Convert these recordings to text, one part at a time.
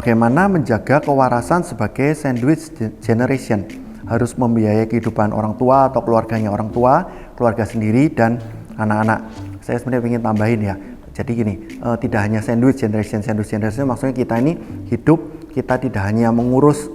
bagaimana menjaga kewarasan sebagai sandwich generation. Harus membiayai kehidupan orang tua atau keluarganya orang tua, keluarga sendiri, dan anak-anak. Saya sebenarnya ingin tambahin ya. Jadi gini, tidak hanya sandwich generation maksudnya kita ini hidup, kita tidak hanya mengurus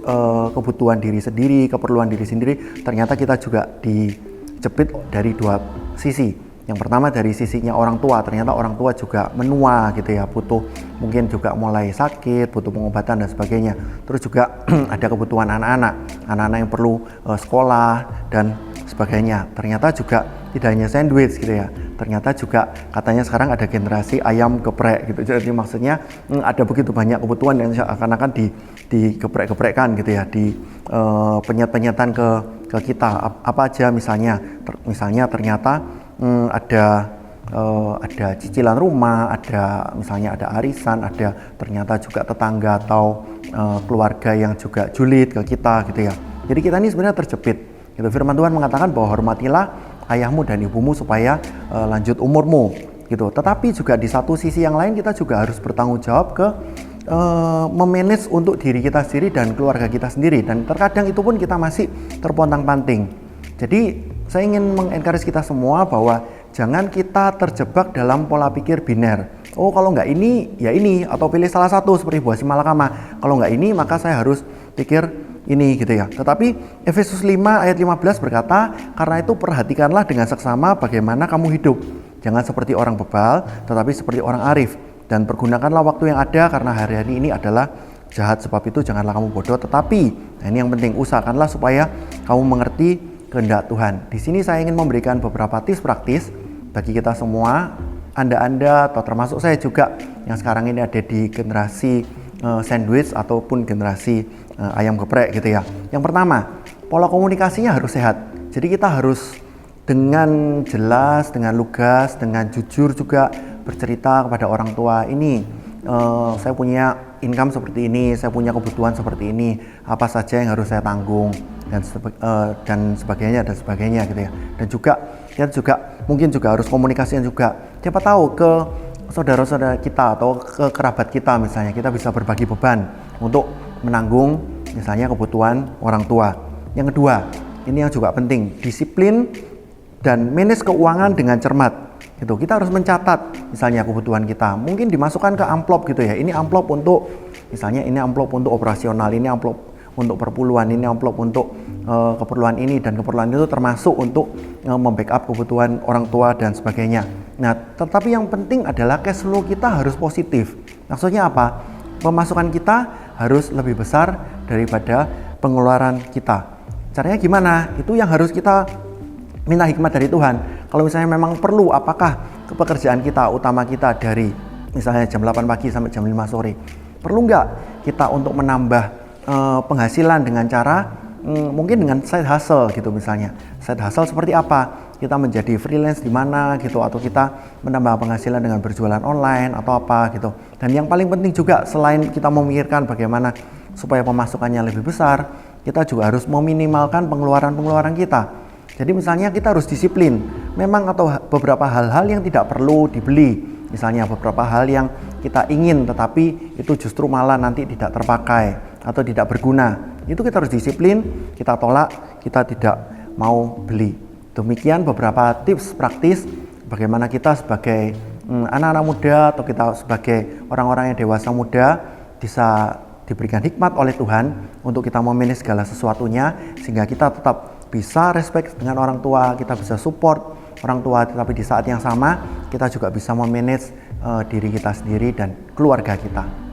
kebutuhan diri sendiri, keperluan diri sendiri, ternyata kita juga dijepit dari dua sisi. Yang pertama dari sisinya orang tua, ternyata orang tua juga menua gitu ya, butuh mungkin juga mulai sakit, butuh pengobatan dan sebagainya. Terus juga ada kebutuhan anak-anak yang perlu sekolah dan sebagainya. Ternyata juga tidak hanya sandwich gitu ya, ternyata juga katanya sekarang ada generasi ayam geprek gitu. Jadi maksudnya ada begitu banyak kebutuhan yang akan digeprek-geprekkan gitu ya, di penyet-penyetan ke kita. Apa aja misalnya ternyata ada cicilan rumah, ada misalnya ada arisan, ada ternyata juga tetangga atau keluarga yang juga julid ke kita gitu ya. Jadi kita ini sebenarnya terjepit. Gitu. Firman Tuhan mengatakan bahwa hormatilah ayahmu dan ibumu supaya lanjut umurmu gitu. Tetapi juga di satu sisi yang lain kita juga harus bertanggung jawab ke memanage untuk diri kita sendiri dan keluarga kita sendiri, dan terkadang itu pun kita masih terpontang-panting. Jadi saya ingin mengencourage kita semua bahwa jangan kita terjebak dalam pola pikir biner. Oh, kalau nggak ini ya ini, atau pilih salah satu seperti buah simalakama. Kalau nggak ini maka saya harus pikir ini gitu ya. Tetapi Efesus 5 ayat 15 berkata, karena itu perhatikanlah dengan seksama bagaimana kamu hidup. Jangan seperti orang bebal, tetapi seperti orang arif. Dan pergunakanlah waktu yang ada, karena hari-hari ini adalah jahat. Sebab itu janganlah kamu bodoh, tetapi ini yang penting, usahakanlah supaya kamu mengerti kehendak Tuhan. Di sini saya ingin memberikan beberapa tips praktis bagi kita semua, Anda atau termasuk saya juga yang sekarang ini ada di generasi sandwich ataupun generasi ayam geprek gitu ya. Yang pertama, pola komunikasinya harus sehat. Jadi kita harus dengan jelas, dengan lugas, dengan jujur juga bercerita kepada orang tua, ini saya punya income seperti ini, saya punya kebutuhan seperti ini, apa saja yang harus saya tanggung dan sebagainya gitu ya. Dan juga kita juga mungkin juga harus komunikasikan juga, siapa tahu ke saudara-saudara kita atau ke kerabat kita misalnya, kita bisa berbagi beban untuk menanggung misalnya kebutuhan orang tua. Yang kedua, ini yang juga penting, disiplin dan manage keuangan dengan cermat. Gitu. Kita harus mencatat misalnya kebutuhan kita, mungkin dimasukkan ke amplop gitu ya. Ini amplop untuk misalnya, ini amplop untuk operasional, ini amplop untuk perpuluhan, ini amplop untuk keperluan ini, dan keperluan itu termasuk untuk membackup kebutuhan orang tua dan sebagainya. Nah, tetapi yang penting adalah cash flow kita harus positif. Maksudnya apa? Pemasukan kita harus lebih besar daripada pengeluaran kita. Caranya gimana? Itu yang harus kita minta hikmat dari Tuhan. Kalau misalnya memang perlu, apakah pekerjaan kita, utama kita dari misalnya jam 8 pagi sampai jam 5 sore, perlu nggak kita untuk menambah penghasilan dengan cara mungkin dengan side hustle gitu misalnya. Side hustle seperti apa? Kita menjadi freelance di mana gitu, atau kita menambah penghasilan dengan berjualan online atau apa gitu. Dan yang paling penting juga, selain kita memikirkan bagaimana supaya pemasukannya lebih besar, kita juga harus meminimalkan pengeluaran kita. Jadi misalnya kita harus disiplin, memang atau beberapa hal-hal yang tidak perlu dibeli, misalnya beberapa hal yang kita ingin tetapi itu justru malah nanti tidak terpakai atau tidak berguna, itu kita harus disiplin, kita tolak, kita tidak mau beli. Demikian beberapa tips praktis bagaimana kita sebagai anak-anak muda atau kita sebagai orang-orang yang dewasa muda bisa diberikan hikmat oleh Tuhan untuk kita memanage segala sesuatunya, sehingga kita tetap bisa respect dengan orang tua, kita bisa support orang tua, tetapi di saat yang sama kita juga bisa memanage diri kita sendiri dan keluarga kita.